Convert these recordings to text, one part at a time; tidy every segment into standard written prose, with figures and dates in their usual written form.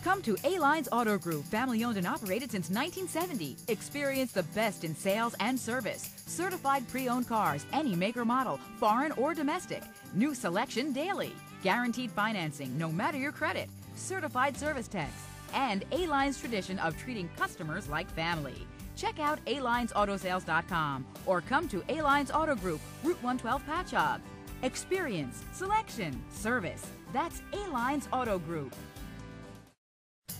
Come to A-Lines Auto Group, family owned and operated since 1970. Experience the best in sales and service. Certified pre-owned cars, any make or model, foreign or domestic. New selection daily. Guaranteed financing, no matter your credit. Certified service techs. And A-Line's tradition of treating customers like family. Check out alinesautosales.com or come to A-Lines Auto Group, Route 112 Patchogue. Experience, selection, service. That's A-Lines Auto Group.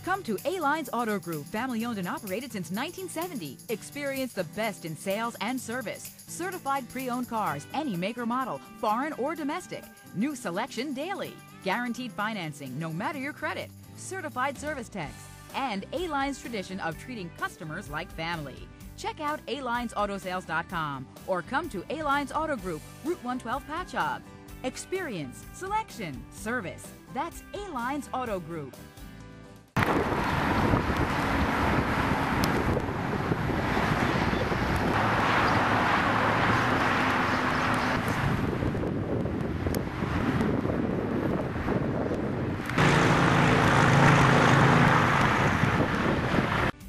Come to A-Lines Auto Group, family owned and operated since 1970. Experience the best in sales and service. Certified pre-owned cars, any make or model, foreign or domestic. New selection daily. Guaranteed financing, no matter your credit. Certified service techs. And A-Line's tradition of treating customers like family. Check out alinesautosales.com or come to A-Lines Auto Group, Route 112 Patchogue. Experience, selection, service. That's A-Lines Auto Group.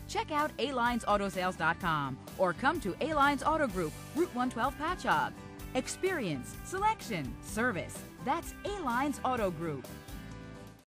Check out alinesautosales.com or come to A-Lines Auto Group, Route 112 Patchogue. Experience, selection, service. That's A-Lines Auto Group.